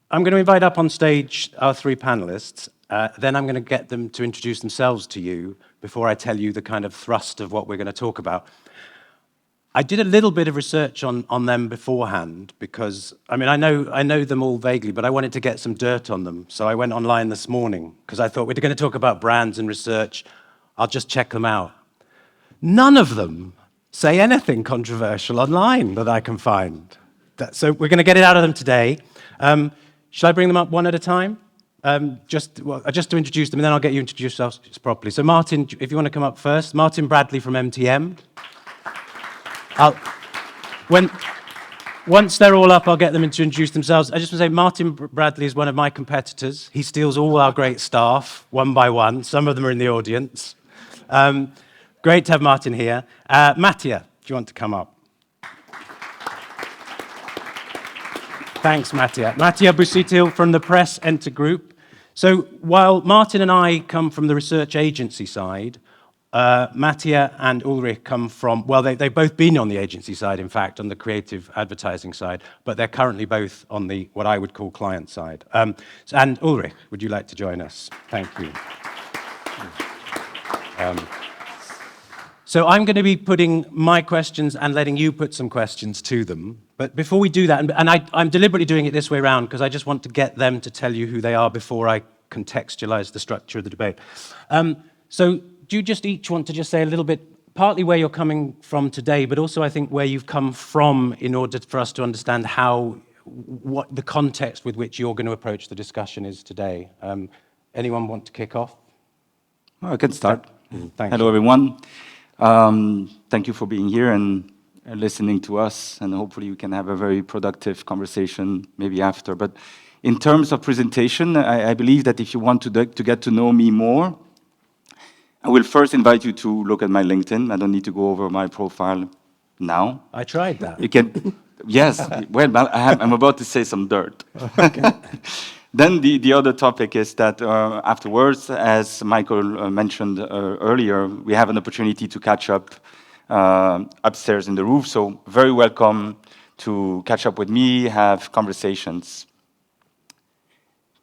I'm going to invite up on stage our three panelists. Then I'm going to get them to introduce themselves to you before I tell you the kind of thrust of what we're going to talk about. I did a little bit of research on them beforehand because, I mean, I know them all vaguely, but I wanted to get some dirt on them. So I went online this morning because I thought we're going to talk about brands and research. I'll just check them out. None of them say anything controversial online that I can find. So we're going to get it out of them today. Should I bring them up one at a time? Just to introduce them, and then I'll get you introduced yourselves properly. So Martin, if you want to come up first. Martin Bradley from MTM. Once they're all up, I'll get them to introduce themselves. I just want to say Martin Bradley is one of my competitors. He steals all our great staff, one by one. Some of them are in the audience. Great to have Martin here. Mattia, do you want to come up? Thanks, Mattia. Mattia Busuttil from the PressEnter group. So while Martin and I come from the research agency side, Mattia and Ulrich come from, well, they've both been on the agency side, in fact, on the creative advertising side, but they're currently both on the, what I would call client side. And Ulrich, would you like to join us? Thank you. So I'm going to be putting my questions and letting you put some questions to them. But before we do that, and I'm deliberately doing it this way around because I just want to get them to tell you who they are before I contextualize the structure of the debate. So do you just each want to just say a little bit, partly where you're coming from today, but also I think where you've come from in order for us to understand what the context with which you're going to approach the discussion is today. Anyone want to kick off? I can start. Thanks. Hello, everyone. Thank you for being here and listening to us, and hopefully we can have a very productive conversation maybe after. But in terms of presentation, I believe that if you want to get to know me more, I will first invite you to look at my LinkedIn. I don't need to go over my profile now. I tried that. You can, yes, well, I'm about to say some dirt. Okay. Then the other topic is that afterwards, as Michael mentioned earlier, we have an opportunity to catch up upstairs in the roof. So very welcome to catch up with me, have conversations.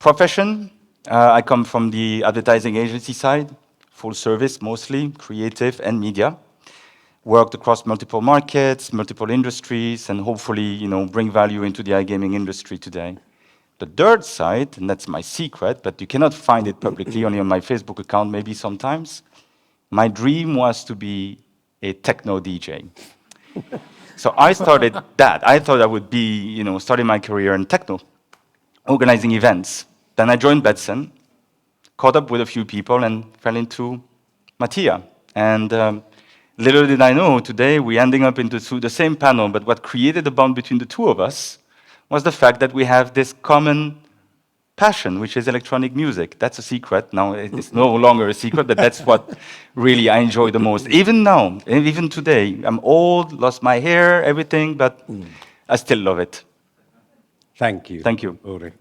Profession, I come from the advertising agency side, full service mostly, creative and media. Worked across multiple markets, multiple industries, and hopefully, bring value into the iGaming industry today. The dirt side, and that's my secret, but you cannot find it publicly, only on my Facebook account maybe sometimes. My dream was to be a techno DJ. So I started that. I thought I would be, starting my career in techno, organizing events. Then I joined Betsson, caught up with a few people, and fell into Mattia. And little did I know, today we're ending up into the same panel, but what created the bond between the two of us was the fact that we have this common passion, which is electronic music. That's a secret. Now, it's no longer a secret, but that's what really I enjoy the most. Even now, even today, I'm old, lost my hair, everything, but I still love it. Thank you. Thank you. Ulrich.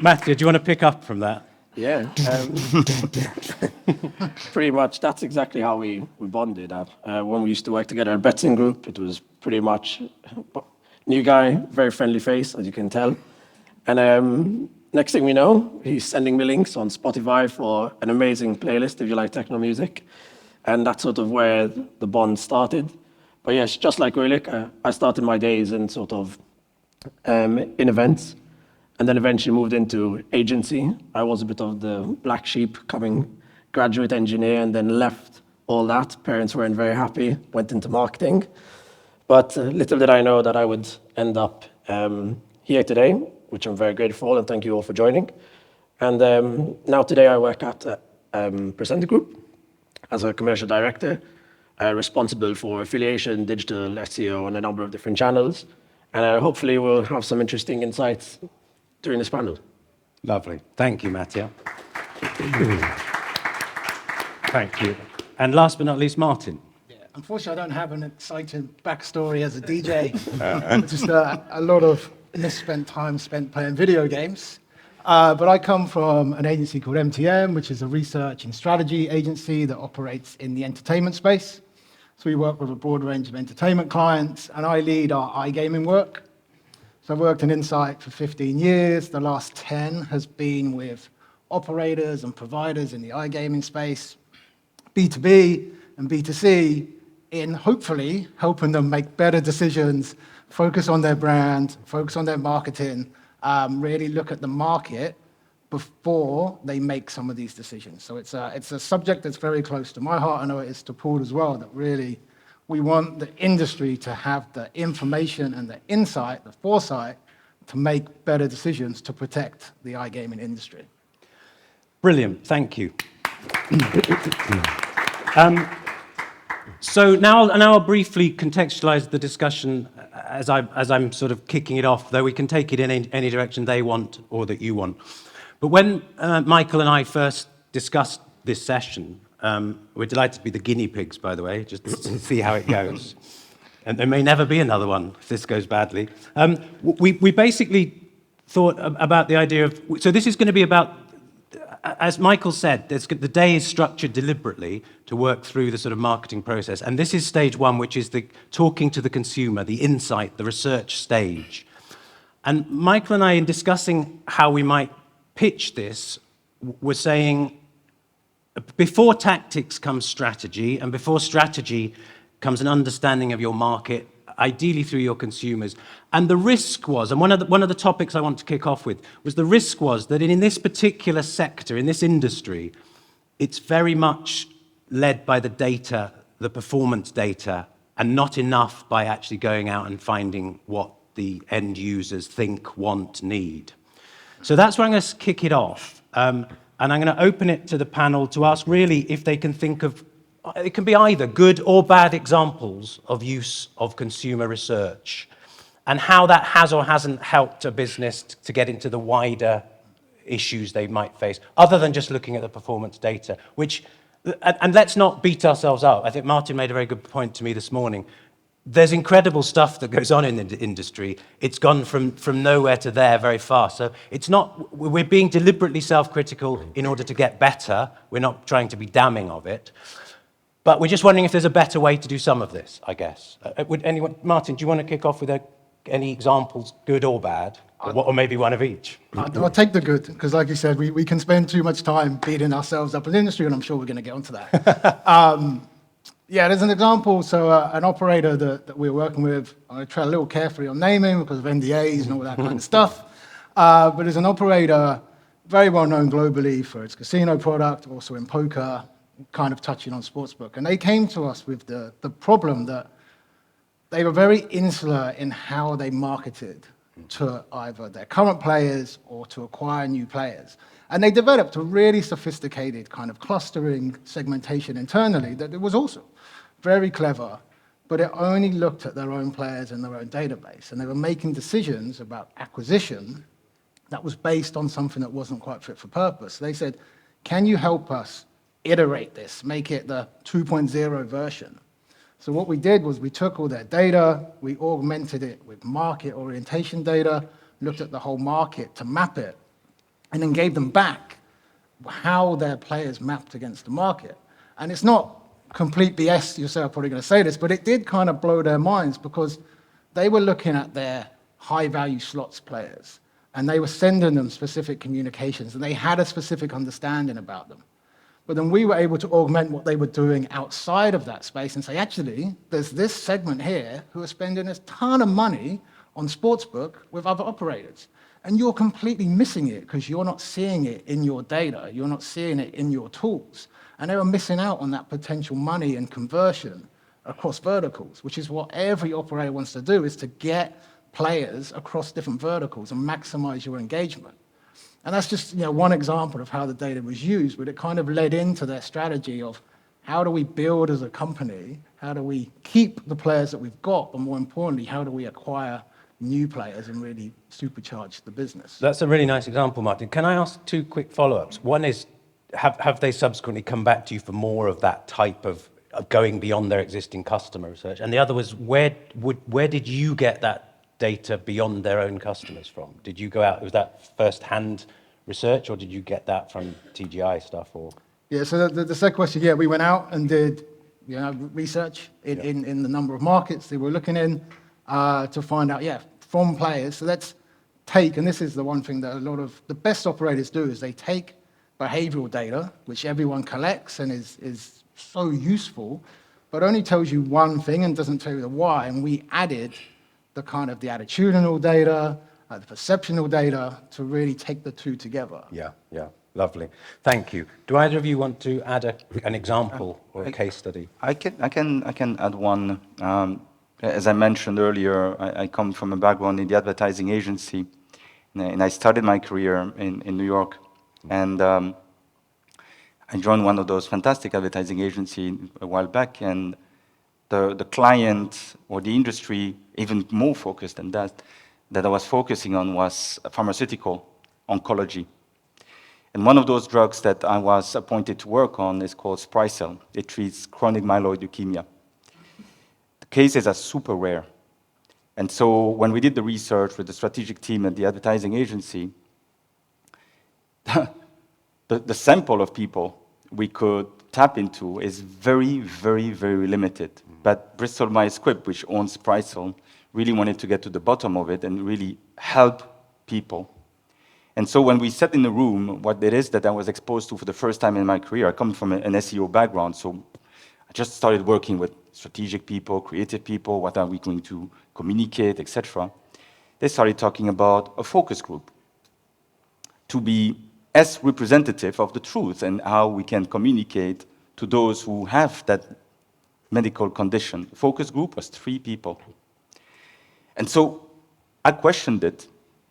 Matthew, do you want to pick up from that? Yeah, pretty much. That's exactly how we bonded. When we used to work together at Betsson Group, it was pretty much new guy, very friendly face, as you can tell. And next thing we know, he's sending me links on Spotify for an amazing playlist if you like techno music, and that's sort of where the bond started. But yes, just like Ulrich, I started my days in sort of in events. And then eventually moved into agency. I was a bit of the black sheep, graduate engineer, and then left all that. Parents weren't very happy, went into marketing. But little did I know that I would end up here today, which I'm very grateful, and thank you all for joining. And now today I work at PressEnter Group as a commercial director, responsible for affiliation, digital, SEO, and a number of different channels. And hopefully we'll have some interesting insights during this panel. Lovely. Thank you, Mattia. Thank you. And last but not least, Martin. Yeah, unfortunately, I don't have an exciting backstory as a DJ. Just a lot of misspent time spent playing video games. But I come from an agency called MTM, which is a research and strategy agency that operates in the entertainment space. So we work with a broad range of entertainment clients, and I lead our iGaming work. So I've worked in Insight for 15 years. The last 10 has been with operators and providers in the iGaming space, B2B and B2C, in hopefully helping them make better decisions, focus on their brand, focus on their marketing, really look at the market before they make some of these decisions. So it's a subject that's very close to my heart. I know it is to Paul as well, that really we want the industry to have the information and the insight, the foresight, to make better decisions to protect the iGaming industry. Brilliant, thank you. So now I'll briefly contextualize the discussion as I'm sort of kicking it off, though we can take it in any direction they want or that you want. But when Michael and I first discussed this session, we're delighted to be the guinea pigs, by the way, just to see how it goes. And there may never be another one if this goes badly. We basically thought about the idea of, so this is going to be about, as Michael said, the day is structured deliberately to work through the sort of marketing process. And this is stage one, which is the talking to the consumer, the insight, the research stage. And Michael and I, in discussing how we might pitch this, were saying, before tactics comes strategy, and before strategy comes an understanding of your market, ideally through your consumers. And the risk was, and one of the topics I want to kick off with, was the risk was that in this particular sector, in this industry, it's very much led by the data, the performance data, and not enough by actually going out and finding what the end users think, want, need. So that's where I'm going to kick it off. And I'm going to open it to the panel to ask really if they can think of, it can be either good or bad examples of use of consumer research and how that has or hasn't helped a business to get into the wider issues they might face, other than just looking at the performance data, which, and let's not beat ourselves up. I think Martin made a very good point to me this morning. There's incredible stuff that goes on in the industry. It's gone from nowhere to there very fast. So it's not, we're being deliberately self-critical in order to get better. We're not trying to be damning of it. But we're just wondering if there's a better way to do some of this, I guess. Would anyone, Martin, do you want to kick off with any examples, good or bad? Or maybe one of each? I'll take the good, because like you said, we can spend too much time beating ourselves up in the industry, and I'm sure we're going to get onto that. Yeah, there's an example. So an operator that we're working with, I'm going to tread a little carefully on naming because of NDAs and all that kind of stuff. But there's an operator, very well known globally for its casino product, also in poker, kind of touching on sportsbook. And they came to us with the problem that they were very insular in how they marketed to either their current players or to acquire new players. And they developed a really sophisticated kind of clustering segmentation internally that it was also very clever, but it only looked at their own players and their own database. And they were making decisions about acquisition that was based on something that wasn't quite fit for purpose. They said, can you help us iterate this, make it the 2.0 version? So what we did was we took all their data, we augmented it with market orientation data, looked at the whole market to map it, and then gave them back how their players mapped against the market. And it's not complete BS, you're probably going to say this, but it did kind of blow their minds because they were looking at their high-value slots players, and they were sending them specific communications, and they had a specific understanding about them. But then we were able to augment what they were doing outside of that space and say, actually, there's this segment here who are spending a ton of money on sportsbook with other operators. And you're completely missing it because you're not seeing it in your data. You're not seeing it in your tools. And they were missing out on that potential money and conversion across verticals, which is what every operator wants to do, is to get players across different verticals and maximize your engagement. And that's just one example of how the data was used, but it kind of led into their strategy of how do we build as a company, how do we keep the players that we've got, but more importantly, how do we acquire new players and really supercharge the business. That's a really nice example, Martin. Can I ask two quick follow-ups? One is, have they subsequently come back to you for more of that type of going beyond their existing customer research? And the other was, where did you get that data beyond their own customers from? Did you go out, was that first-hand research, or did you get that from TGI stuff? Or Yeah, so the second question, yeah, we went out and did research in the number of markets they were looking in to find out, from players. So let's take, and this is the one thing that a lot of the best operators do, is they take behavioral data, which everyone collects and is so useful, but only tells you one thing and doesn't tell you the why. And we added the kind of the attitudinal data, the perceptional data to really take the two together. Yeah, yeah, lovely. Thank you. Do either of you want to add an example or a case study? I can add one. As I mentioned earlier, I come from a background in the advertising agency, and I started my career in New York, and I joined one of those fantastic advertising agencies a while back, and the client or the industry, even more focused than that I was focusing on was pharmaceutical oncology. And one of those drugs that I was appointed to work on is called Sprycel. It treats chronic myeloid leukemia. The cases are super rare. And so when we did the research with the strategic team at the advertising agency, the sample of people we could tap into is very, very, very limited. But Bristol Myers Squibb, which owns Sprycel, really wanted to get to the bottom of it and really help people. And so when we sat in the room, what it is that I was exposed to for the first time in my career, I come from an SEO background, so I just started working with strategic people, creative people, what are we going to communicate, etc. They started talking about a focus group to be as representative of the truth and how we can communicate to those who have that medical condition. The focus group was 3 people. And so I questioned it,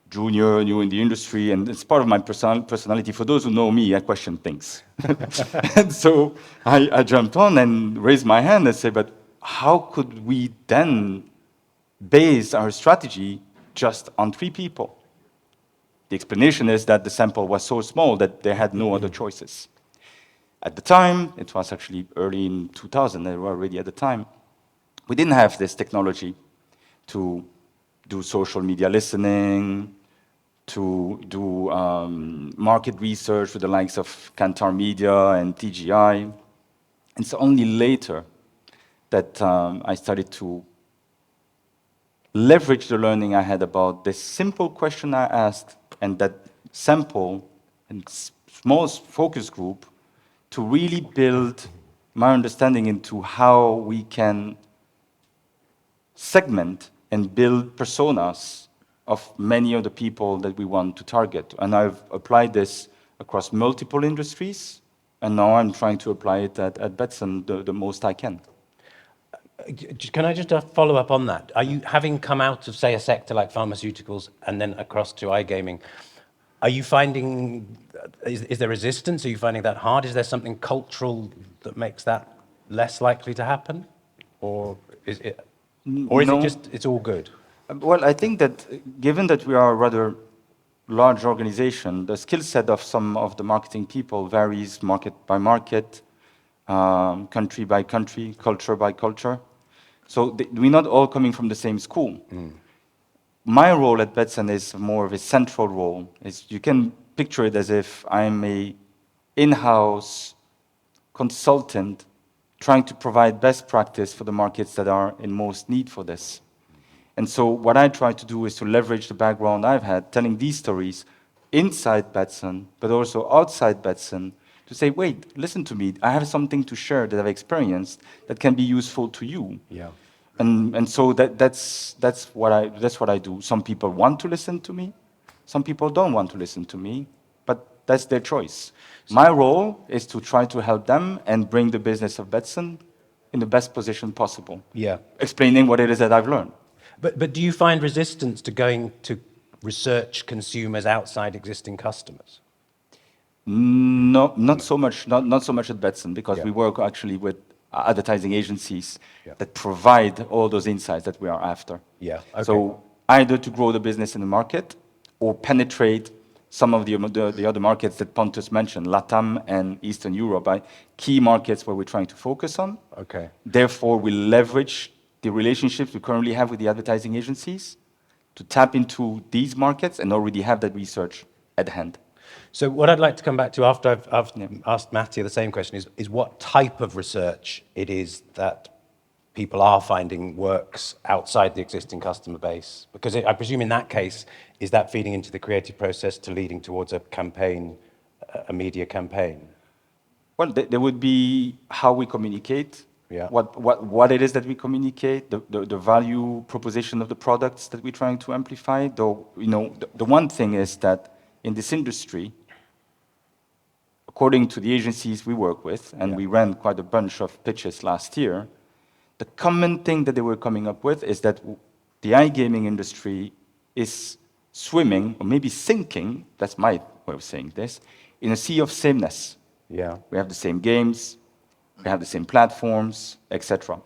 junior, new in the industry, and it's part of my personality. For those who know me, I question things. And so I jumped on and raised my hand and said, but how could we then base our strategy just on 3 people? The explanation is that the sample was so small that they had no other choices. At the time, it was actually early in 2000, they were already at the time, we didn't have this technology to do social media listening, to do market research with the likes of Kantar Media and TGI. And it's only later that I started to leverage the learning I had about this simple question I asked and that sample and small focus group to really build my understanding into how we can segment and build personas of many of the people that we want to target. And I've applied this across multiple industries, and now I'm trying to apply it at Betsson the most I can. Can I just follow up on that? Are you, having come out of, say, a sector like pharmaceuticals and then across to iGaming, are you finding, is there resistance? Are you finding that hard? Is there something cultural that makes that less likely to happen? Or is it just, it's all good? Well, I think that given that we are a rather large organization, the skill set of some of the marketing people varies market by market, country by country, culture by culture. So we're not all coming from the same school. My role at Betsson is more of a central role. You can picture it as if I'm a in-house consultant trying to provide best practice for the markets that are in most need for this. And so what I try to do is to leverage the background I've had, telling these stories inside Betsson, but also outside Betsson, to say, wait, listen to me, I have something to share that I've experienced that can be useful to you. Yeah. And so that's what I do. Some people want to listen to me, some people don't want to listen to me, but that's their choice. My role is to try to help them and bring the business of Betsson in the best position possible. Yeah. Explaining what it is that I've learned. But do you find resistance to going to research consumers outside existing customers? No, not so much. Not so much at Betsson, because Yeah. we work actually with advertising agencies Yeah. that provide all those insights that we are after. Yeah, okay. So either to grow the business in the market or penetrate some of the other markets that Pontus mentioned, LATAM and Eastern Europe, key markets where we're trying to focus on. Okay. Therefore, we leverage the relationships we currently have with the advertising agencies to tap into these markets and already have that research at hand. So what I'd like to come back to after I've asked Mattia the same question is what type of research it is that people are finding works outside the existing customer base? Because I presume in that case, is that feeding into the creative process to leading towards a campaign, a media campaign? Well, there would be how we communicate, Yeah. what it is that we communicate, the value proposition of the products that we're trying to amplify. Though, the one thing is that in this industry, according to the agencies we work with, and we ran quite a bunch of pitches last year, the common thing that they were coming up with is that the iGaming industry is swimming, or maybe sinking, that's my way of saying this, in a sea of sameness. Yeah. We have the same games, we have the same platforms, etc.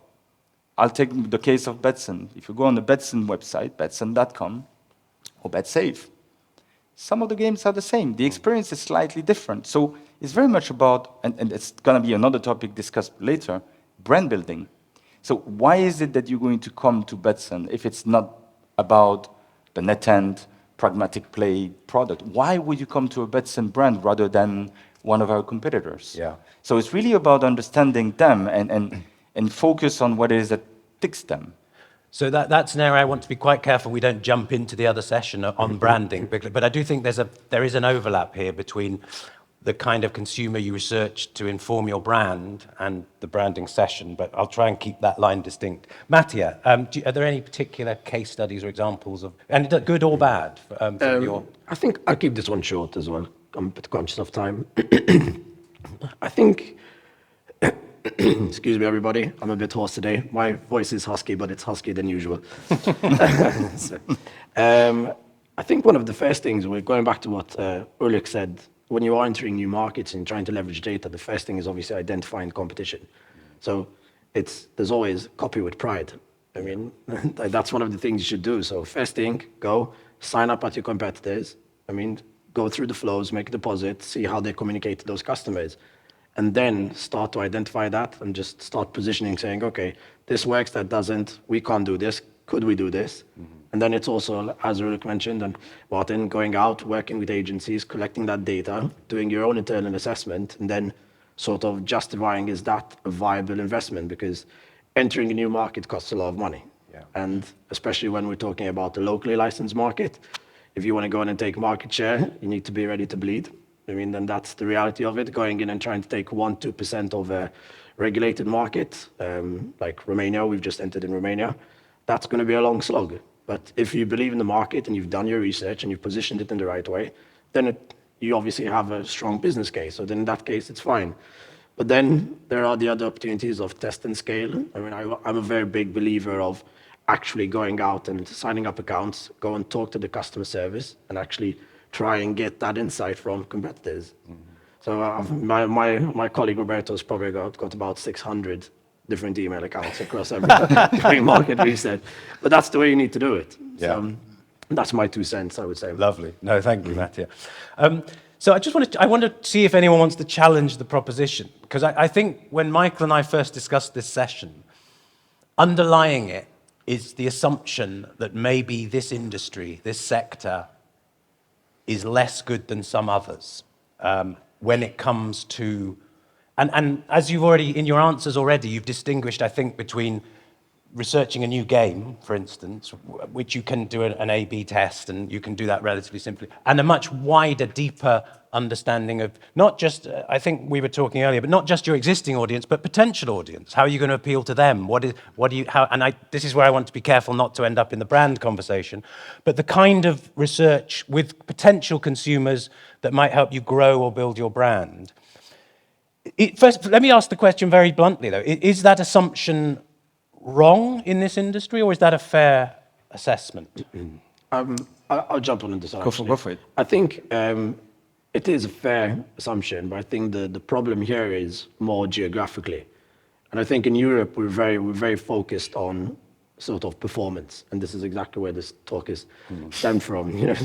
I'll take the case of Betsson. If you go on the Betsson website, betsson.com, or BetSafe, some of the games are the same. The experience is slightly different. So it's very much about, and it's going to be another topic discussed later, brand building. So why is it that you're going to come to Betsson if it's not about the net-end, pragmatic play product? Why would you come to a Betsson brand rather than one of our competitors? Yeah. So it's really about understanding them and focus on what it is that ticks them. So that's an area I want to be quite careful we don't jump into the other session on branding. But I do think there is an overlap here between the kind of consumer you research to inform your brand and the branding session, but I'll try and keep that line distinct. Mattia, are there any particular case studies or examples of, and good or bad, from your... I think I'll keep this one short as well. I'm a bit conscious of time. I think, excuse me, everybody, I'm a bit hoarse today. My voice is husky, but it's huskier than usual. So, I think one of the first things, we're going back to what Ulrich said, when you are entering new markets and trying to leverage data, the first thing is obviously identifying competition. So there's always copy with pride. I mean, that's one of the things you should do. So first thing, go sign up at your competitors. I mean, go through the flows, make a deposit, see how they communicate to those customers, and then start to identify that and just start positioning, saying, okay, this works, that doesn't, we can't do this, could we do this? Mm-hmm. And then it's also, as Ulrich mentioned, and Martin, going out, working with agencies, collecting that data, doing your own internal assessment, and then sort of justifying, is that a viable investment? Because entering a new market costs a lot of money. Yeah. And especially when we're talking about the locally licensed market, if you want to go in and take market share, you need to be ready to bleed. I mean, then that's the reality of it, going in and trying to take 1-2% of a regulated market, like Romania, we've just entered in Romania. That's going to be a long slog. But if you believe in the market and you've done your research and you've positioned it in the right way, then you obviously have a strong business case. So then in that case, it's fine. But then there are the other opportunities of test and scale. I mean, I'm a very big believer of actually going out and signing up accounts, go and talk to the customer service and actually try and get that insight from competitors. Mm-hmm. So my colleague Roberto's probably got about 600 different email accounts across every doing market research. But that's the way you need to do it. Yeah. So that's my 2 cents, I would say. Lovely. No, thank you, Mattia. So I want to see if anyone wants to challenge the proposition, because I think when Michael and I first discussed this session, underlying it is the assumption that maybe this industry, this sector, is less good than some others when it comes to, and as you've already, in your answers already, you've distinguished, I think, between researching a new game, for instance, which you can do an A/B test, and you can do that relatively simply, and a much wider, deeper understanding of not just, I think we were talking earlier, but not just your existing audience, but potential audience. How are you going to appeal to them? This is where I want to be careful not to end up in the brand conversation, but the kind of research with potential consumers that might help you grow or build your brand. First, let me ask the question very bluntly, though. Is that assumption wrong in this industry, or is that a fair assessment? I'll jump on this. Go for it. I think it is a fair assumption, but I think the problem here is more geographically. And I think in Europe, we're very focused on sort of performance, and this is exactly where this talk is stemmed from. You know,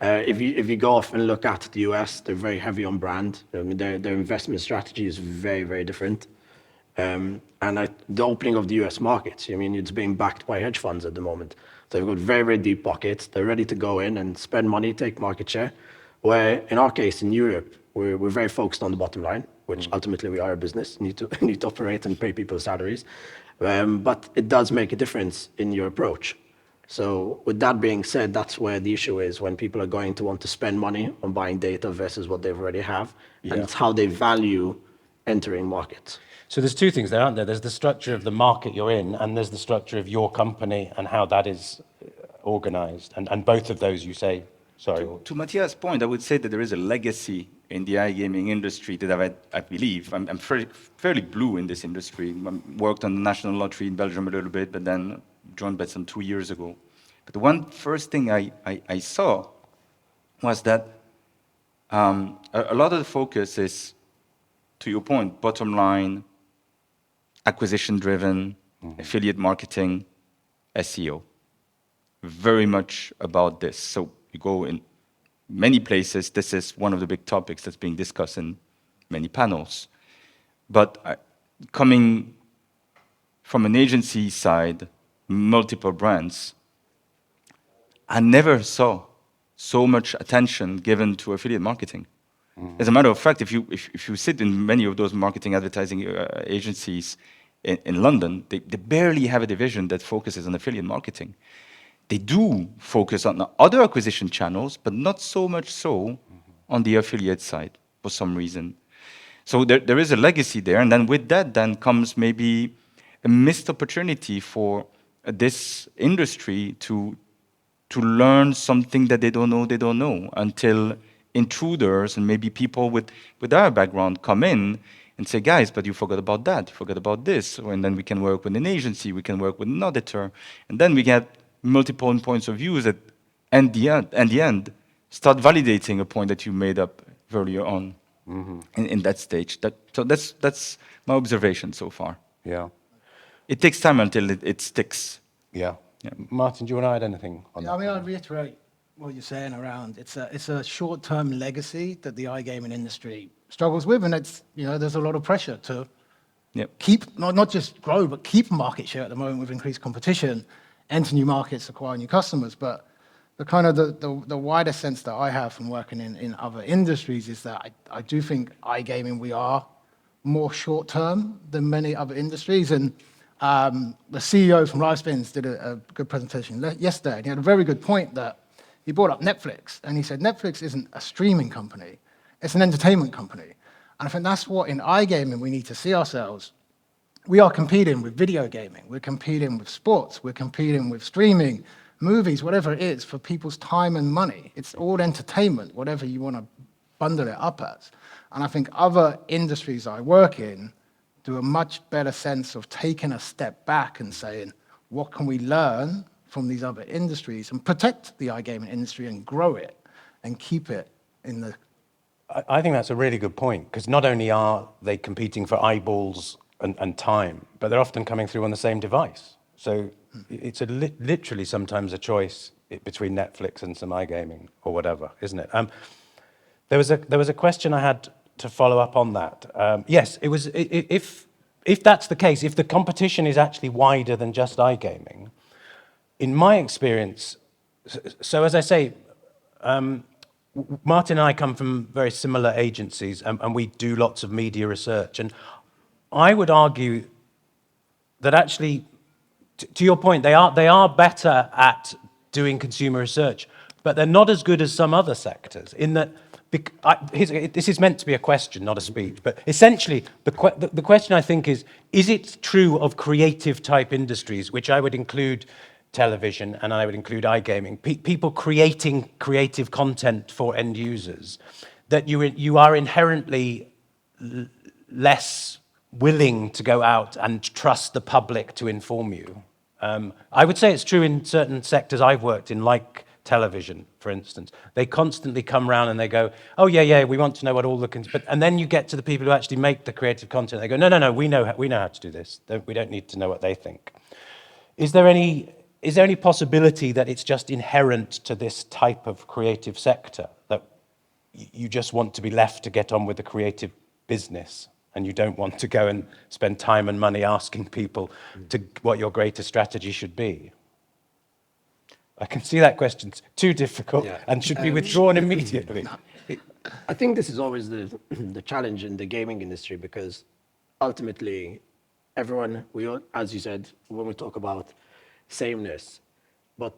if you go off and look at the US, they're very heavy on brand. I mean, their investment strategy is very different. And the opening of the US markets, I mean, it's being backed by hedge funds at the moment. So they've got very deep pockets. They're ready to go in and spend money, take market share. Where in our case, in Europe, we're very focused on the bottom line, which ultimately we are a business, need to operate and pay people salaries. But it does make a difference in your approach. So with that being said, that's where the issue is when people are going to want to spend money on buying data versus what they already have. And it's how they value entering markets. So there's two things there, aren't there? There's the structure of the market you're in, and there's the structure of your company and how that is organized. And both of those, you say, sorry. To Mattia's point, I would say that there is a legacy in the iGaming industry that I believe, I'm fairly blue in this industry. I worked on the National Lottery in Belgium a little bit, but then joined Betsson 2 years ago. But the one first thing I saw was that a lot of the focus is, to your point, bottom line, acquisition-driven, affiliate marketing, SEO. Very much about this. So you go in many places, this is one of the big topics that's being discussed in many panels. But coming from an agency side, multiple brands, I never saw so much attention given to affiliate marketing. As a matter of fact, if you sit in many of those marketing advertising agencies in London, they barely have a division that focuses on affiliate marketing. They do focus on other acquisition channels, but not so much so on the affiliate side for some reason. So there is a legacy there, and then with that then comes maybe a missed opportunity for this industry to learn something that they don't know until intruders and maybe people with our background come in and say, guys, but you forgot about that, you forgot about this, and then we can work with an agency, we can work with an auditor, and then we get multiple points of view that, at the end, start validating a point that you made up earlier on in that stage. So that's my observation so far. Yeah. It takes time until it sticks. Yeah. Martin, do you want to add anything on that? I mean, I'd reiterate what you're saying around it's a short-term legacy that the iGaming industry struggles with, and there's a lot of pressure to keep not just grow, but keep market share at the moment with increased competition, enter new markets, acquire new customers. But the kind of the wider sense that I have from working in other industries is that I do think iGaming, we are more short-term than many other industries. And the CEO from LiveSpins did a good presentation yesterday, and he had a very good point that he brought up Netflix, and he said Netflix isn't a streaming company, it's an entertainment company. And I think that's what in iGaming we need to see ourselves. We are competing with video gaming, we're competing with sports, we're competing with streaming, movies, whatever it is, for people's time and money. It's all entertainment, whatever you want to bundle it up as. And I think other industries I work in do a much better sense of taking a step back and saying, what can we learn from these other industries and protect the iGaming industry and grow it and keep it in the... I think that's a really good point, because not only are they competing for eyeballs and time, but they're often coming through on the same device. So it's literally sometimes a choice between Netflix and some iGaming or whatever, isn't it? There was a question I had to follow up on that. Yes, it was if that's the case, if the competition is actually wider than just iGaming, in my experience, so as I say, Martin and I come from very similar agencies, and we do lots of media research. And I would argue that actually, to your point, they are better at doing consumer research, but they're not as good as some other sectors. In that, this is meant to be a question, not a speech. But essentially, the question I think is it true of creative type industries, which I would include television, and I would include iGaming, people creating creative content for end users, that you are inherently less willing to go out and trust the public to inform you. I would say it's true in certain sectors I've worked in, like television, for instance. They constantly come around and they go, oh yeah, we want to know what all the... and then you get to the people who actually make the creative content. They go, no, we know how to do this. We don't need to know what they think. Is there any possibility that it's just inherent to this type of creative sector, that you just want to be left to get on with the creative business and you don't want to go and spend time and money asking people what your greatest strategy should be? I can see that question's too difficult and should be withdrawn immediately. I think this is always the challenge in the gaming industry, because ultimately everyone, as you said, when we talk about sameness, but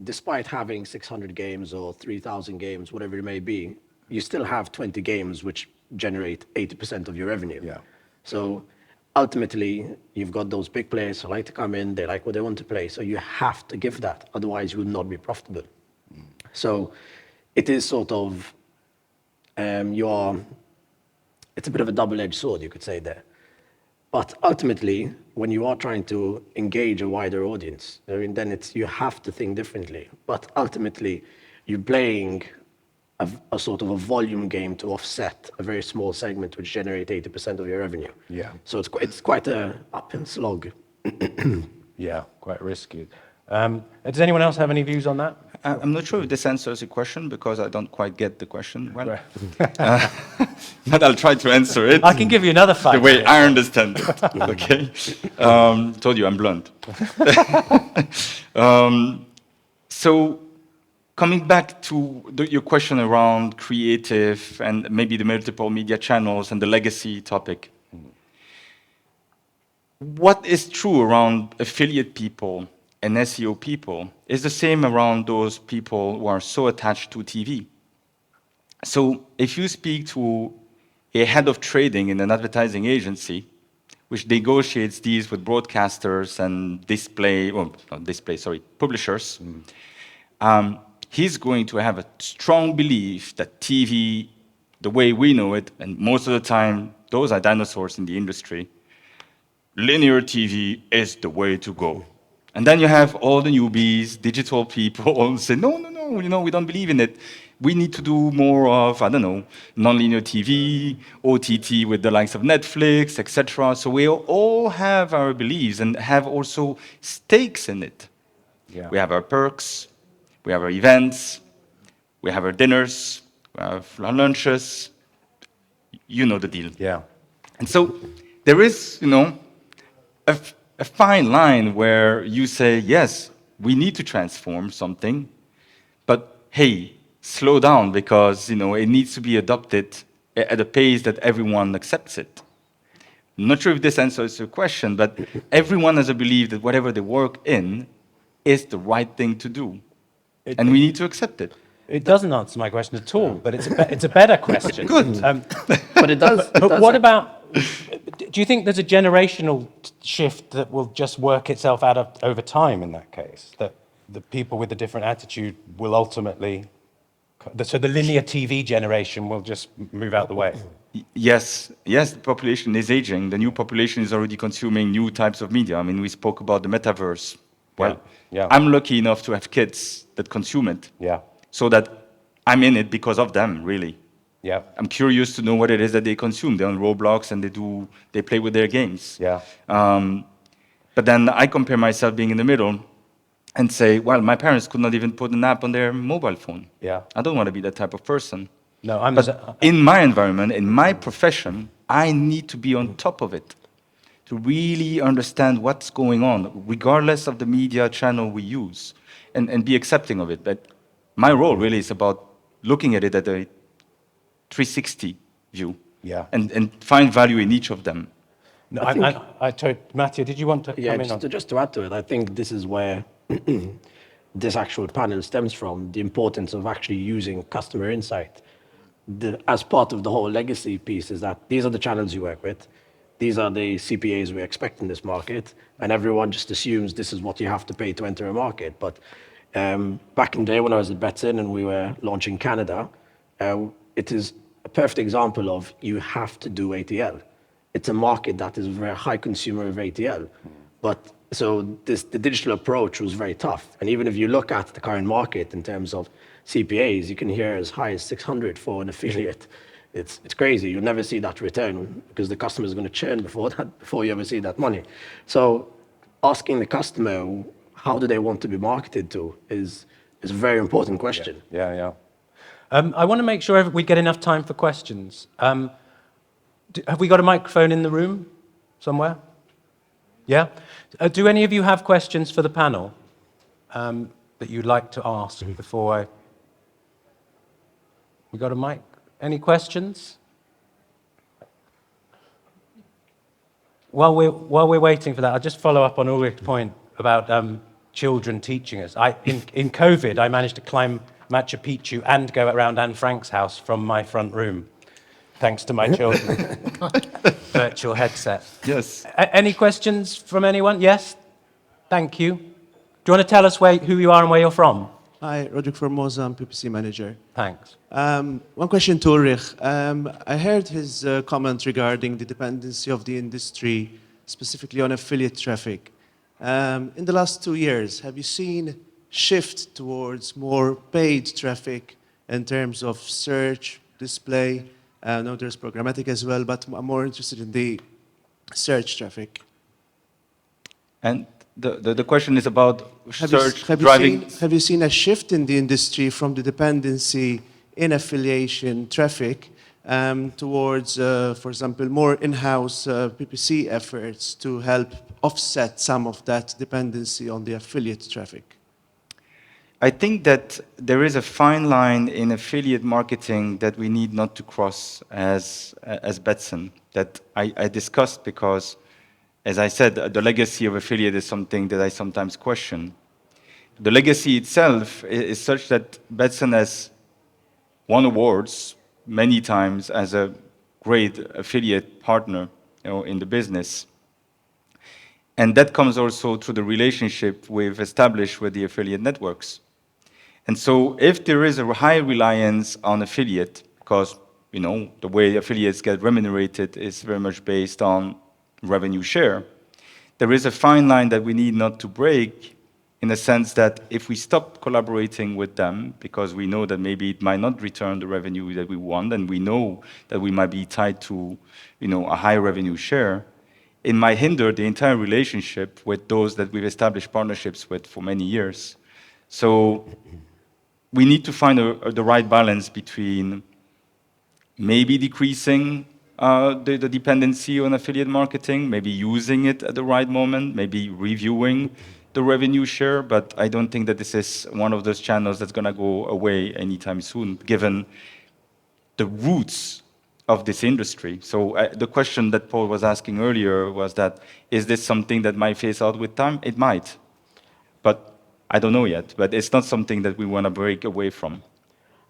despite having 600 games or 3,000 games, whatever it may be, you still have 20 games which generate 80% of your revenue. Yeah. So ultimately, you've got those big players who like to come in, they like what they want to play, so you have to give that, otherwise you will not be profitable. So it is sort of, it's a bit of a double-edged sword, you could say there. But ultimately, when you are trying to engage a wider audience, I mean, then you have to think differently. But ultimately, you're playing a sort of a volume game to offset a very small segment which generate 80% of your revenue. Yeah. So it's quite a uphill slog. Yeah, quite risky. Does anyone else have any views on that? I'm not sure if this answers the question because I don't quite get the question well. Right. But I'll try to answer it I can give you another 5 the way minutes. I understand it. Okay. Told you I'm blunt. So coming back to your question around creative and maybe the multiple media channels and the legacy topic. What is true around affiliate people and SEO people is the same around those people who are so attached to TV. So if you speak to a head of trading in an advertising agency, which negotiates these with broadcasters and publishers, he's going to have a strong belief that TV, the way we know it, and most of the time, those are dinosaurs in the industry, linear TV is the way to go. And then you have all the newbies, digital people say, no, we don't believe in it. We need to do more of, non-linear TV, OTT with the likes of Netflix, etc. So we all have our beliefs and have also stakes in it. Yeah. We have our perks, we have our events, we have our dinners, we have our lunches. You know the deal. Yeah. And so there is, a fine line where you say, yes, we need to transform something, but hey, slow down because, it needs to be adopted at a pace that everyone accepts it. I'm not sure if this answers your question, but everyone has a belief that whatever they work in is the right thing to do. And we need to accept it. It doesn't answer my question at all, but it's a better question. Good. But it does. But what about, do you think there's a generational shift that will just work itself out over time in that case? That the people with a different attitude will ultimately, so the linear TV generation will just move out the way? Yes, the population is aging. The new population is already consuming new types of media. I mean, we spoke about the metaverse. Well, Yeah. I'm lucky enough to have kids that consume it. Yeah. So that I'm in it because of them, really. Yeah. I'm curious to know what it is that they consume. They're on Roblox and they play with their games. Yeah. But then I compare myself being in the middle and say, well, my parents could not even put an app on their mobile phone. Yeah. I don't want to be that type of person. No, But in my environment, in my profession, I need to be on top of it to really understand what's going on, regardless of the media channel we use, and be accepting of it. But my role really is about looking at it at a 360 view, Yeah. and find value in each of them. No, I told Mattia, did you want to Yeah, come in on? just to add to it, I think this is where this actual panel stems from, the importance of actually using customer insight. As part of the whole legacy piece is that these are the channels you work with, these are the CPAs we expect in this market, and everyone just assumes this is what you have to pay to enter a market. But back in the day when I was at Betsson and we were launching Canada, it is a perfect example of you have to do ATL. It's a market that is a very high consumer of ATL. But so the digital approach was very tough. And even if you look at the current market in terms of CPAs, you can hear as high as 600 for an affiliate. It's crazy. You'll never see that return because the customer is going to churn before you ever see that money. So asking the customer how do they want to be marketed to is a very important question. Yeah. I want to make sure we get enough time for questions. Have we got a microphone in the room somewhere? Yeah? Do any of you have questions for the panel that you'd like to ask before we got a mic? Any questions? While we're waiting for that, I'll just follow up on Ulrich's point about children teaching us. In COVID, I managed to climb Machu Picchu and go around Anne Frank's house from my front room, thanks to my children. Virtual headset. Yes. Any questions from anyone? Yes? Thank you. Do you want to tell us who you are and where you're from? Hi, Roderick Formosa, I'm PPC manager. Thanks. One question to Ulrich. I heard his comment regarding the dependency of the industry, specifically on affiliate traffic. In the last 2 years, have you seen shift towards more paid traffic in terms of search, display? I know there's programmatic as well, but I'm more interested in the search traffic. And the question is about search Have you seen a shift in the industry from the dependency in affiliation traffic towards, for example, more in-house PPC efforts to help offset some of that dependency on the affiliate traffic? I think that there is a fine line in affiliate marketing that we need not to cross as Betsson, that I discussed because, as I said, the legacy of affiliate is something that I sometimes question. The legacy itself is such that Betsson has won awards many times as a great affiliate partner, in the business. And that comes also through the relationship we've established with the affiliate networks. And so if there is a high reliance on affiliate, because the way affiliates get remunerated is very much based on revenue share, there is a fine line that we need not to break, in the sense that if we stop collaborating with them, because we know that maybe it might not return the revenue that we want, and we know that we might be tied to a high revenue share, it might hinder the entire relationship with those that we've established partnerships with for many years. So we need to find the right balance between maybe decreasing the dependency on affiliate marketing, maybe using it at the right moment, maybe reviewing the revenue share, but I don't think that this is one of those channels that's going to go away anytime soon, given the roots of this industry. So the question that Paul was asking earlier was that, is this something that might phase out with time? It might, but I don't know yet, but it's not something that we want to break away from.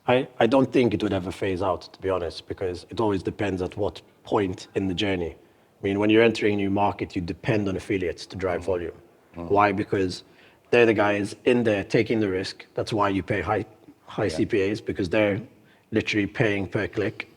I don't think it would ever phase out, to be honest, because it always depends at what point in the journey. I mean, when you're entering a new market, you depend on affiliates to drive volume. Why? Because they're the guys in there taking the risk. That's why you pay high CPAs, because they're literally paying per click.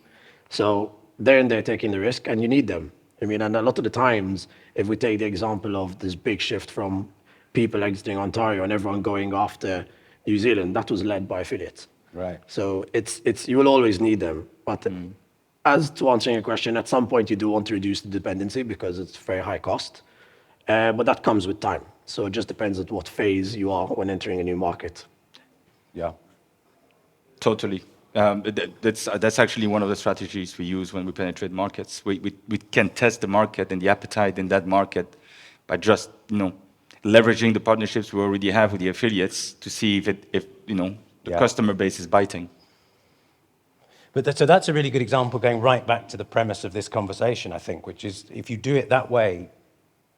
So they're in there taking the risk, and you need them. I mean, and a lot of the times, if we take the example of this big shift from people exiting Ontario and everyone going after New Zealand, that was led by affiliates. Right. So it's you will always need them. But as to answering your question, at some point you do want to reduce the dependency because it's very high cost. But that comes with time. So it just depends on what phase you are when entering a new market. Yeah. Totally. That's actually one of the strategies we use when we penetrate markets. We can test the market and the appetite in that market by just leveraging the partnerships we already have with the affiliates to see if the customer base is biting. But so that's a really good example, going right back to the premise of this conversation, I think, which is if you do it that way,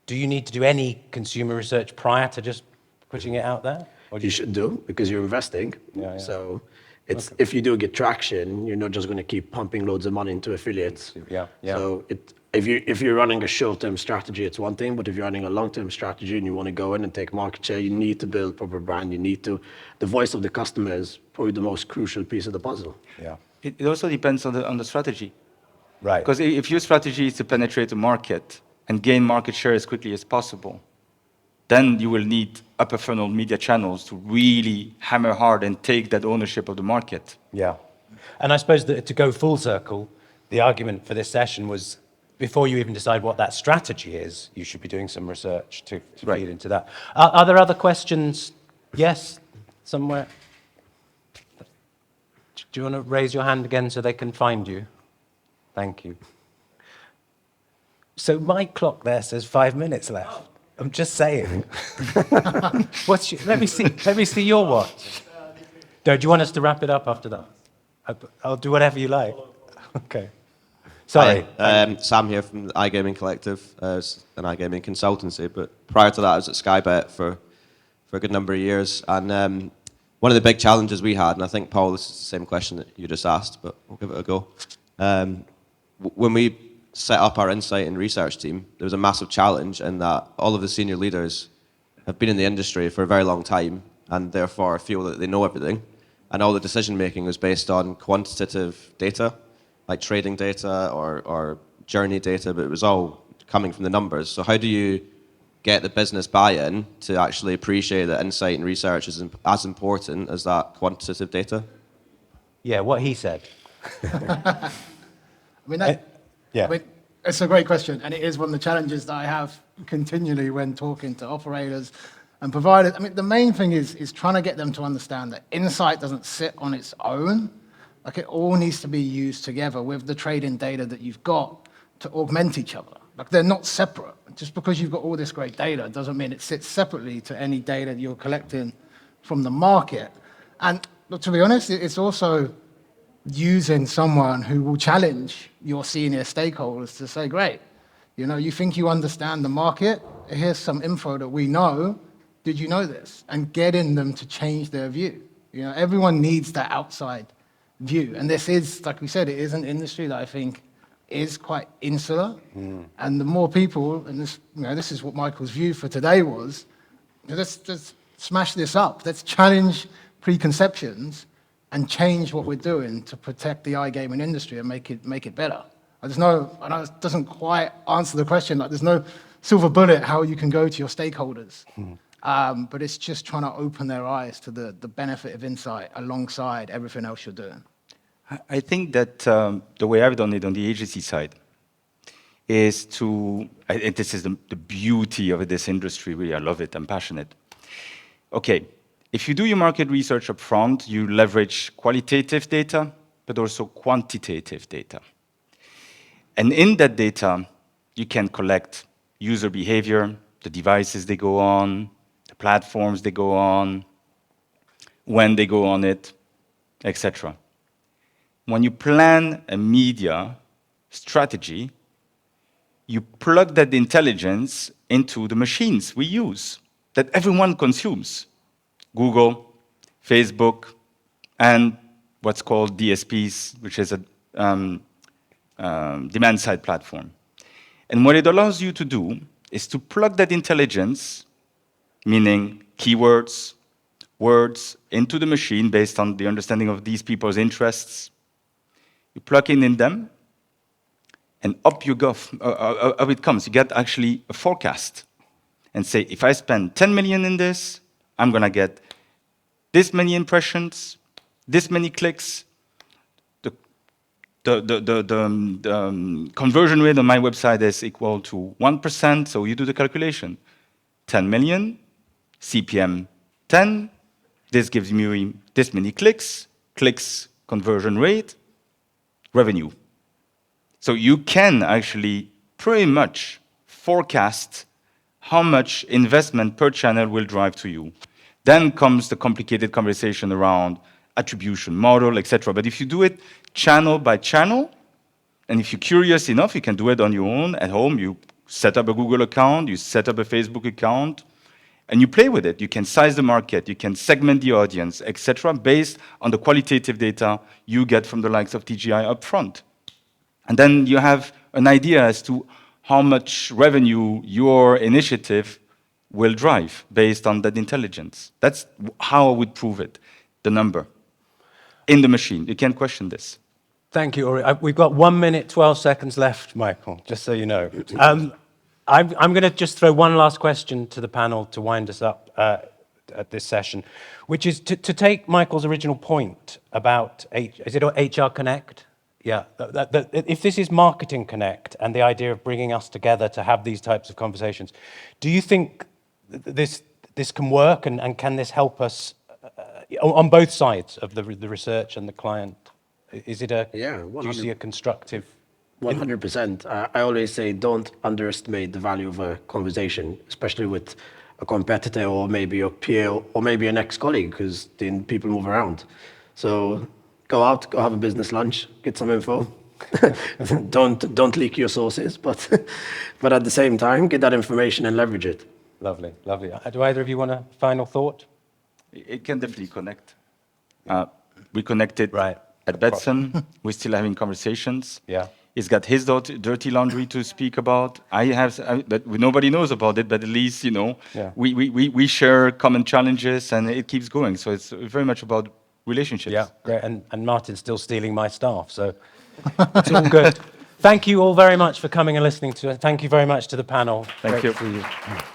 do you need to do any consumer research prior to just putting it out there? Or You should do, because you're investing. Yeah. So if you do get traction, you're not just going to keep pumping loads of money into affiliates. Yeah. So if you're running a short-term strategy, it's one thing, but if you're running a long-term strategy and you want to go in and take market share, you need to build proper brand. The voice of the customer is probably the most crucial piece of the puzzle. Yeah. It also depends on the strategy. Right. Because if your strategy is to penetrate the market and gain market share as quickly as possible, then you will need upper funnel media channels to really hammer hard and take that ownership of the market. Yeah. And I suppose that to go full circle, the argument for this session was, before you even decide what that strategy is, you should be doing some research to feed into that. Are there other questions? Yes, somewhere. Do you want to raise your hand again so they can find you? Thank you. So my clock there says 5 minutes left. I'm just saying. Let me see your watch. Do you want us to wrap it up after that? I'll do whatever you like. Okay. Sorry. Hi, Sam here from the iGaming Collective, an iGaming consultancy. But prior to that, I was at Skybet for a good number of years. And one of the big challenges we had, and I think, Paul, this is the same question that you just asked, but we'll give it a go. When we set up our insight and research team, there was a massive challenge in that all of the senior leaders have been in the industry for a very long time and therefore feel that they know everything. And all the decision making was based on quantitative data, like trading data or journey data, but it was all coming from the numbers. So how do you get the business buy-in to actually appreciate that insight and research is as important as that quantitative data? Yeah, what he said. I mean, Yeah. I mean, it's a great question, and it is one of the challenges that I have continually when talking to operators and providers. I mean, the main thing is trying to get them to understand that insight doesn't sit on its own. Like, it all needs to be used together with the trading data that you've got to augment each other. Like, they're not separate. Just because you've got all this great data doesn't mean it sits separately to any data you're collecting from the market. And look, to be honest, it's also using someone who will challenge your senior stakeholders to say, great, you know, you think you understand the market? Here's some info that we know. Did you know this? And getting them to change their view. You know, everyone needs that outside view. And this is, like we said, it is an industry that I think is quite insular. And the more people, and this, you know, this is what Michael's view for today was, let's smash this up. Let's challenge preconceptions and change what we're doing to protect the iGaming industry and make it better. There's no, I know it doesn't quite answer the question, like there's no silver bullet how you can go to your stakeholders. But it's just trying to open their eyes to the benefit of insight alongside everything else you're doing. I think that the way I've done it on the agency side is to, and this is the beauty of this industry, really, I love it, I'm passionate. Okay, if you do your market research up front, you leverage qualitative data, but also quantitative data. And in that data, you can collect user behavior, the devices they go on, the platforms they go on, when they go on it, etc. When you plan a media strategy, you plug that intelligence into the machines we use, that everyone consumes. Google, Facebook, and what's called DSPs, which is a demand-side platform. And what it allows you to do is to plug that intelligence, meaning keywords, words, into the machine based on the understanding of these people's interests. You plug in them, and up you go, up it comes. You get actually a forecast and say, if I spend 10 million in this, I'm going to get this many impressions, this many clicks. The conversion rate on my website is equal to 1%, so you do the calculation. 10 million, CPM 10, this gives me this many clicks, conversion rate, revenue. So you can actually pretty much forecast how much investment per channel will drive to you. Then comes the complicated conversation around attribution model, etc. But if you do it channel by channel, and if you're curious enough, you can do it on your own at home. You set up a Google account, you set up a Facebook account, and you play with it. You can size the market, you can segment the audience, etc., based on the qualitative data you get from the likes of TGI up front. And then you have an idea as to how much revenue your initiative will drive based on that intelligence. That's how I would prove it, the number, in the machine. You can't question this. Thank you, Ulrich. We've got 1 minute, 12 seconds left, Michael, just so you know. I'm going to just throw one last question to the panel to wind us up at this session, which is to take Michael's original point about, is it HR Connect? Yeah, if this is Marketing Connect and the idea of bringing us together to have these types of conversations, do you think this can work and can this help us on both sides of the research and the client? Is it do you see a constructive? 100%. I always say don't underestimate the value of a conversation, especially with a competitor or maybe a peer or maybe an ex-colleague, because then people move around. So go out, go have a business lunch, get some info, don't leak your sources, but but at the same time, get that information and leverage it. Lovely, lovely. Do either of you want a final thought? It can definitely connect. We connected Right. at Betsson. We're still having conversations. Yeah. He's got his dirty laundry to speak about. I have, but nobody knows about it. But at least Yeah. we share common challenges, and it keeps going. So it's very much about relationships. Yeah, great. And Martin's still stealing my staff, so it's all good. Thank you all very much for coming and listening to it. Thank you very much to the panel. Thank Great you. to see you.